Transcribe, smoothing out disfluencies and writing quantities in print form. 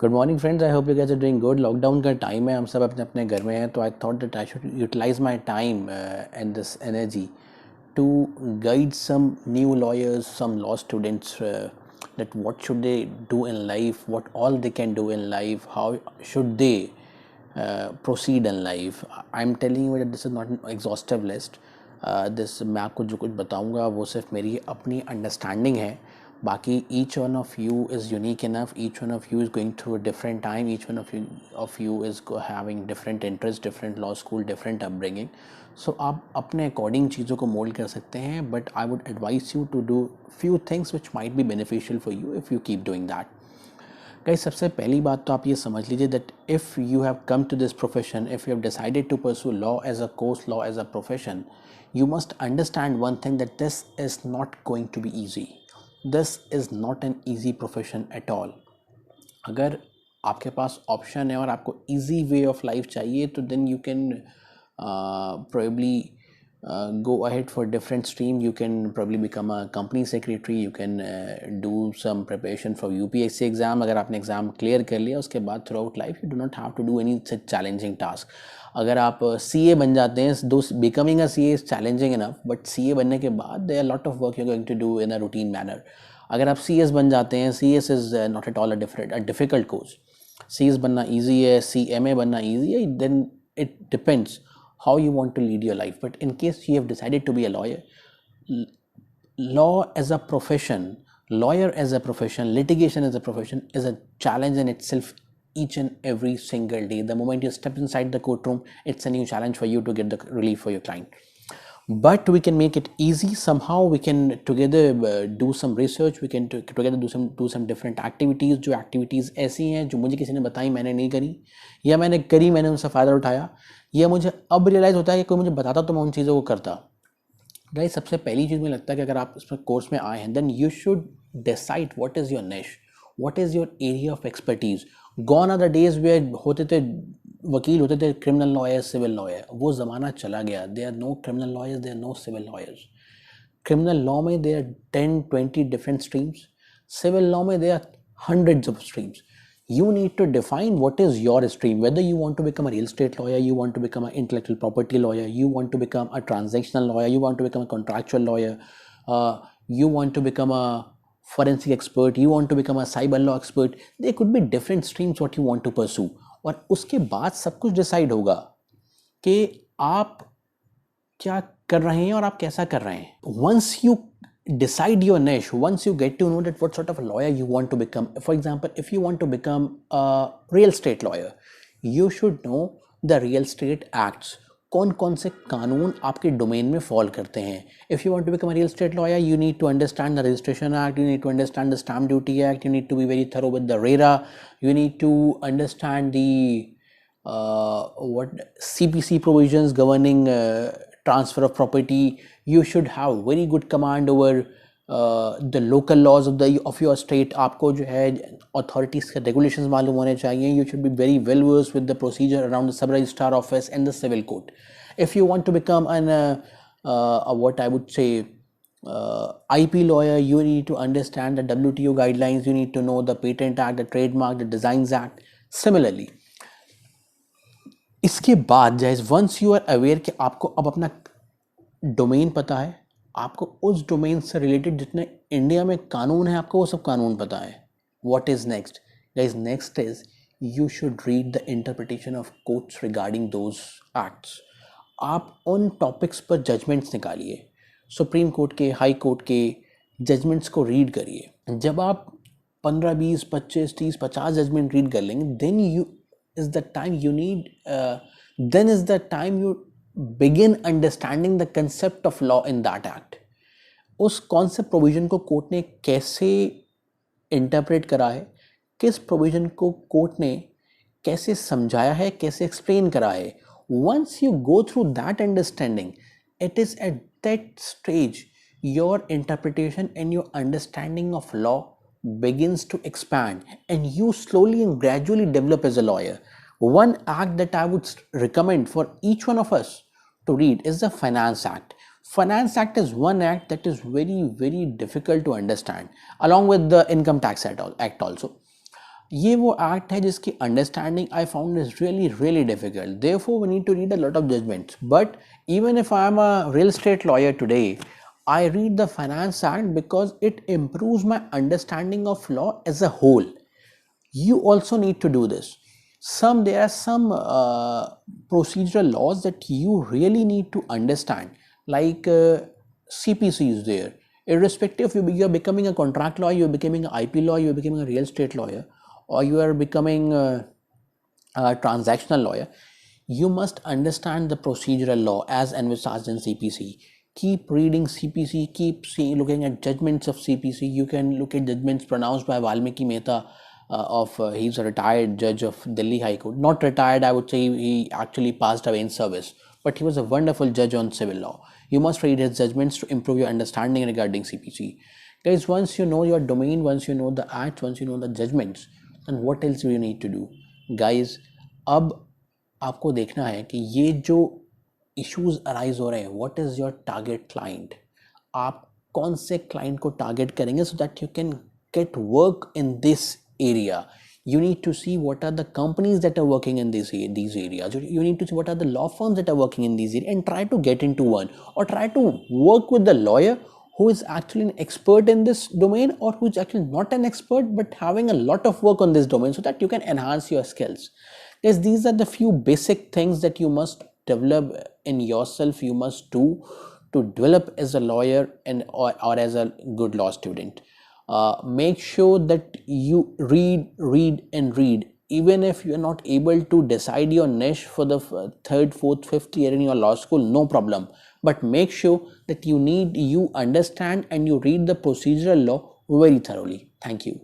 Good morning friends, I hope you guys are doing good. Lockdown का time है, हम सब अपने अपने घर में हैं, तो I thought that I should utilise my time and this energy to guide some new lawyers, some law students, that what should they do in life, what all they can do in life, how should they proceed in life. I'm telling you that this is not an exhaustive list. This मैं आपको जो कुछ बताऊंगा वो सिर्फ मेरी अपनी understanding है। बाकी each one of you is unique enough, each one of you is going through a different time, each one of you is having different interests, different law school, different upbringing. So आप अपने according चीज़ों को mould कर सकते हैं, but I would advise you to do few things which might be beneficial for you if you keep doing that. Guys, सबसे पहली बात तो आप ये समझ लीजिए that if you have come to this profession, if you have decided to pursue law as a course, law as a profession, you must understand one thing, that this is not going to be easy. This is not an easy profession at all. अगर आपके पास option है और आपको easy way of life चाहिए, तो then you can probably go ahead for different stream. You can probably become a company secretary, you can do some preparation for UPSC exam. अगर आपने exam clear कर लिया, उसके बाद throughout life you do not have to do any such challenging task. अगर आप CA बन जाते हैं, though becoming a CA is challenging enough, but CA बनने के बाद there are lot of work you are going to do in a routine manner. अगर आप CS बन जाते हैं, CS is not at all a difficult course. CS बनना easy है, CMA बनना ईजी है, then it depends how you want to lead your life. But in case you have decided to be a lawyer, law as a profession, lawyer as a profession, litigation as a profession is a challenge in itself each and every single day. The moment you step inside the courtroom, it's a new challenge for you to get the relief for your client. But we can make it easy somehow. We can together do some research, we can together do some different activities. जो activities ऐसी हैं जो मुझे किसी ने बताई, मैंने नहीं करी, या मैंने करी, मैंने उनसे फ़ायदा उठाया, या मुझे अब रियलाइज़ होता है कि कोई मुझे बताता तो मैं उन चीज़ों को करता. गाइस, सबसे पहली चीज़ मुझे लगता है कि अगर आप इसमें कोर्स में आए हैं, then you should decide what is your niche, what is your area of expertise. Gone are the days where होते थे वकील, होते थे क्रिमिनल लॉयर, सिविल लॉयर. वो ज़माना चला गया. They are no criminal lawyers, they are no civil lawyers. Criminal law में they are 10-20 different streams. Civil law में they are hundreds of streams. You need to define what is your stream, whether you want to become a real estate lawyer, you want to become an intellectual property lawyer, you want to become a transactional lawyer, you want to become a contractual lawyer, you want to become a forensic expert, you want to become a cyber law expert. There could be different streams what you want to pursue. और उसके बाद सब कुछ decide होगा कि आप क्या कर रहे हैं और आप कैसा कर रहे हैं. Once you decide your niche, once you get to know that what sort of a lawyer you want to become, for example, if you want to become a real estate lawyer, you should know the real estate acts. कौन कौन से कानून आपके domain में fall करते हैं. If you want to become a real estate lawyer, you need to understand the registration act, you need to understand the stamp duty act, you need to be very thorough with the RERA, you need to understand the what CPC provisions governing transfer of property. You should have very good command over the local laws of your state. आपको जो है authorities के regulations मालूम होने चाहिए. You should be very well versed with the procedure around the sub registrar office and the civil court. If you want to become an what I would say IP lawyer, you need to understand the WTO guidelines. You need to know the Patent Act, the Trademark, the Designs Act. Similarly, इसके बाद guys, once you are aware कि आपको अब अपना domain पता है, आपको उस डोमेन से रिलेटेड जितने इंडिया में कानून है, आपको वो सब कानून पता है. What is next guys? Next is you should read the interpretation of courts regarding those acts. आप उन टॉपिक्स पर जजमेंट्स निकालिए. सुप्रीम कोर्ट के, हाई कोर्ट के जजमेंट्स को रीड करिए. जब आप 15, 20, 25, 30, 50 जजमेंट रीड कर लेंगे, then you is the time you need then is the time you begin understanding the concept of law in that act. उस कॉन्सेप्ट प्रोविजन को कोर्ट ने कैसे इंटरप्रेट करा है, किस प्रोविजन को कोर्ट ने कैसे समझाया है, कैसे एक्सप्लेन करा है. once you go through that understanding, it is at that stage your interpretation and your understanding of law begins to expand, and you slowly and gradually develop as a lawyer. One act that I would recommend for each one of us to read is the Finance Act. Finance Act is one act that is very, very difficult to understand, along with the Income Tax Act also. ये वो act है जिसकी understanding I found is really really difficult. Therefore we need to read a lot of judgements. But even if I am a real estate lawyer today, I read the Finance Act because it improves my understanding of law as a whole. You also need to do this. There are some procedural laws that you really need to understand, like CPC is there. Irrespective if you are becoming a contract lawyer, you are becoming an IP lawyer, you are becoming a real estate lawyer, or you are becoming a transactional lawyer, you must understand the procedural law as envisaged in CPC. Keep reading CPC, keep looking at judgments of CPC. You can look at judgments pronounced by Valmiki Mehta he's a retired judge of Delhi High Court. Not retired, I would say he actually passed away in service, but he was a wonderful judge on civil law. You must read his judgments to improve your understanding regarding CPC. Guys, once you know your domain, once you know the acts, once you know the judgments, then what else do you need to do? Guys, अब आपको देखना है कि ये जो issues arise हो रहे हैं, what is your target client. आप कौन से क्लाइंट को टारगेट करेंगे so that you can get work in this area. You need to see what are the companies that are working in these areas. You need to see what are the law firms that are working in these areas and try to get into one, or try to work with the lawyer who is actually an expert in this domain, or who is actually not an expert but having a lot of work on this domain, so that you can enhance your skills. Yes, these are the few basic things that you must develop in yourself, you must do to develop as a lawyer and or as a good law student. Make sure that you read and read. Even if you are not able to decide your niche for the third, fourth, fifth year in your law school, no problem, but make sure that you understand and you read the procedural law very thoroughly. Thank you.